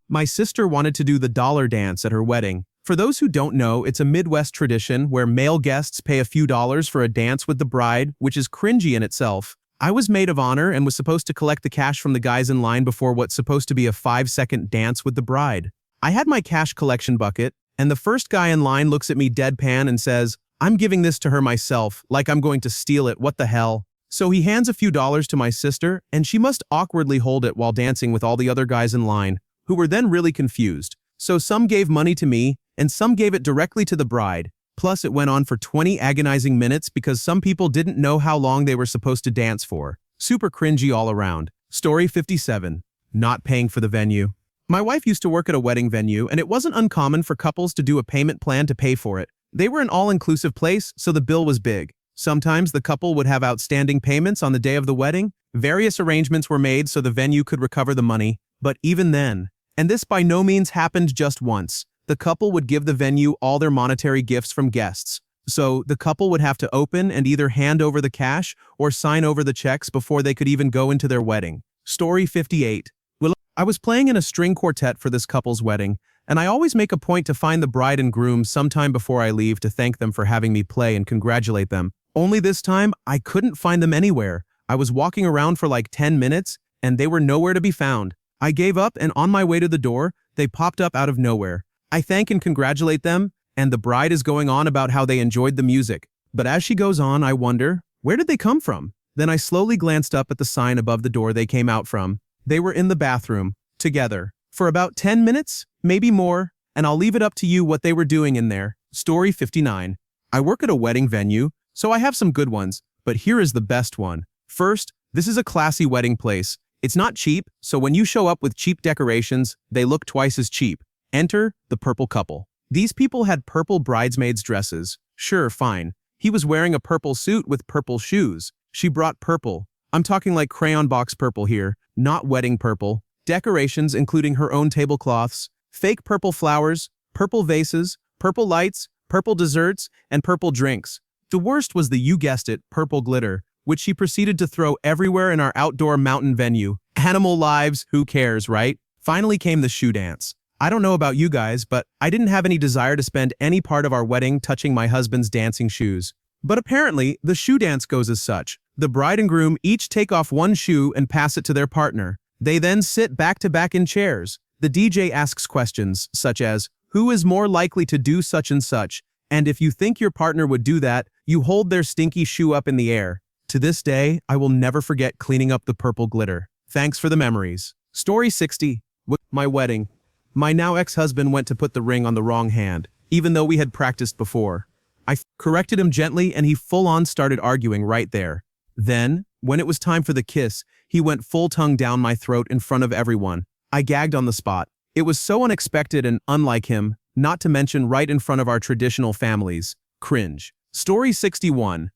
My sister wanted to do the dollar dance at her wedding. For those who don't know, it's a Midwest tradition where male guests pay a few dollars for a dance with the bride, which is cringy in itself. I was maid of honor and was supposed to collect the cash from the guys in line before what's supposed to be a 5-second dance with the bride. I had my cash collection bucket, and the first guy in line looks at me deadpan and says, "I'm giving this to her myself, like I'm going to steal it, what the hell?" So he hands a few dollars to my sister, and she must awkwardly hold it while dancing with all the other guys in line, who were then really confused. So some gave money to me, and some gave it directly to the bride. Plus, it went on for 20 agonizing minutes because some people didn't know how long they were supposed to dance for. Super cringy all around. Story 57. Not paying for the venue. My wife used to work at a wedding venue, and it wasn't uncommon for couples to do a payment plan to pay for it. They were an all-inclusive place, so the bill was big. Sometimes the couple would have outstanding payments on the day of the wedding. Various arrangements were made so the venue could recover the money, but even then, and this by no means happened just once, the couple would give the venue all their monetary gifts from guests. So the couple would have to open and either hand over the cash or sign over the checks before they could even go into their wedding. Story 58. Well, I was playing in a string quartet for this couple's wedding, and I always make a point to find the bride and groom sometime before I leave to thank them for having me play and congratulate them. Only this time, I couldn't find them anywhere. I was walking around for like 10 minutes, and they were nowhere to be found. I gave up, and on my way to the door, they popped up out of nowhere. I thank and congratulate them, and the bride is going on about how they enjoyed the music. But as she goes on, I wonder, where did they come from? Then I slowly glanced up at the sign above the door they came out from. They were in the bathroom, together, for about 10 minutes, maybe more, and I'll leave it up to you what they were doing in there. Story 59. I work at a wedding venue, so I have some good ones, but here is the best one. First, this is a classy wedding place. It's not cheap, so when you show up with cheap decorations, they look twice as cheap. Enter the purple couple. These people had purple bridesmaids' dresses. Sure, fine. He was wearing a purple suit with purple shoes. She brought purple. I'm talking like crayon box purple here, not wedding purple. Decorations including her own tablecloths, fake purple flowers, purple vases, purple lights, purple desserts, and purple drinks. The worst was the, you guessed it, purple glitter, which she proceeded to throw everywhere in our outdoor mountain venue. Animal lives, who cares, right? Finally came the shoe dance. I don't know about you guys, but I didn't have any desire to spend any part of our wedding touching my husband's dancing shoes. But apparently, the shoe dance goes as such. The bride and groom each take off one shoe and pass it to their partner. They then sit back to back in chairs. The DJ asks questions, such as, who is more likely to do such and such? And if you think your partner would do that, you hold their stinky shoe up in the air. To this day, I will never forget cleaning up the purple glitter. Thanks for the memories. Story 60. My wedding. My now ex-husband went to put the ring on the wrong hand, even though we had practiced before. I corrected him gently and he full-on started arguing right there. Then, when it was time for the kiss, he went full tongue down my throat in front of everyone. I gagged on the spot. It was so unexpected and unlike him, not to mention right in front of our traditional families. Cringe. Story 61.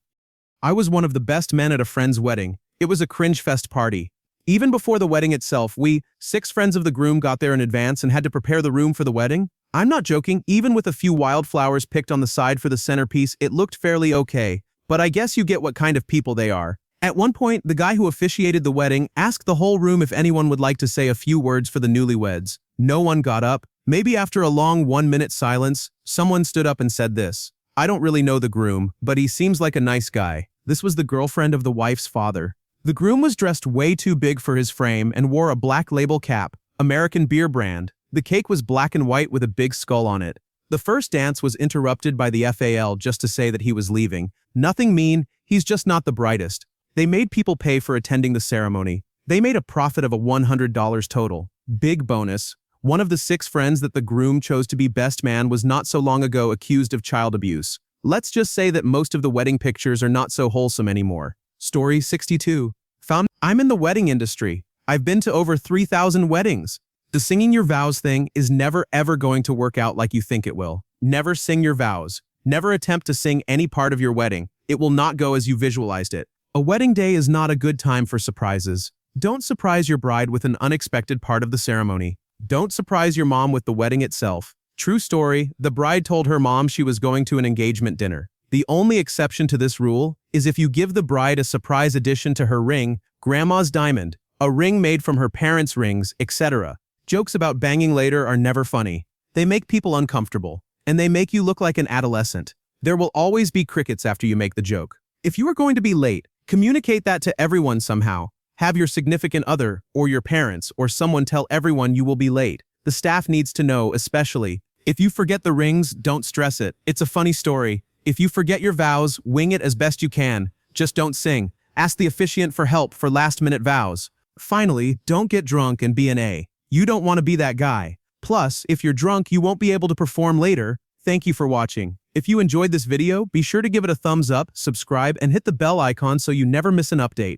I was one of the best men at a friend's wedding. It was a cringe fest party. Even before the wedding itself, we, 6 friends of the groom, got there in advance and had to prepare the room for the wedding. I'm not joking, even with a few wildflowers picked on the side for the centerpiece, it looked fairly okay. But I guess you get what kind of people they are. At one point, the guy who officiated the wedding asked the whole room if anyone would like to say a few words for the newlyweds. No one got up. Maybe after a long 1-minute silence, someone stood up and said this. I don't really know the groom, but he seems like a nice guy. This was the girlfriend of the wife's father. The groom was dressed way too big for his frame and wore a black label cap, American beer brand. The cake was black and white with a big skull on it. The first dance was interrupted by the FAL just to say that he was leaving. Nothing mean, he's just not the brightest. They made people pay for attending the ceremony. They made a profit of $100 total. Big bonus. One of the 6 friends that the groom chose to be best man was not so long ago accused of child abuse. Let's just say that most of the wedding pictures are not so wholesome anymore. Story 62. I'm in the wedding industry. I've been to over 3,000 weddings. The singing your vows thing is never ever going to work out like you think it will. Never sing your vows. Never attempt to sing any part of your wedding. It will not go as you visualized it. A wedding day is not a good time for surprises. Don't surprise your bride with an unexpected part of the ceremony. Don't surprise your mom with the wedding itself. True story, the bride told her mom she was going to an engagement dinner. The only exception to this rule is if you give the bride a surprise addition to her ring, grandma's diamond, a ring made from her parents' rings, etc. Jokes about banging later are never funny. They make people uncomfortable. and they make you look like an adolescent. There will always be crickets after you make the joke. If you are going to be late, communicate that to everyone somehow. Have your significant other, or your parents, or someone tell everyone you will be late. The staff needs to know, especially. If you forget the rings, don't stress it. It's a funny story. If you forget your vows, wing it as best you can. Just don't sing. Ask the officiant for help for last-minute vows. Finally, don't get drunk and be an A. You don't want to be that guy. Plus, if you're drunk, you won't be able to perform later. Thank you for watching. If you enjoyed this video, be sure to give it a thumbs up, subscribe, and hit the bell icon so you never miss an update.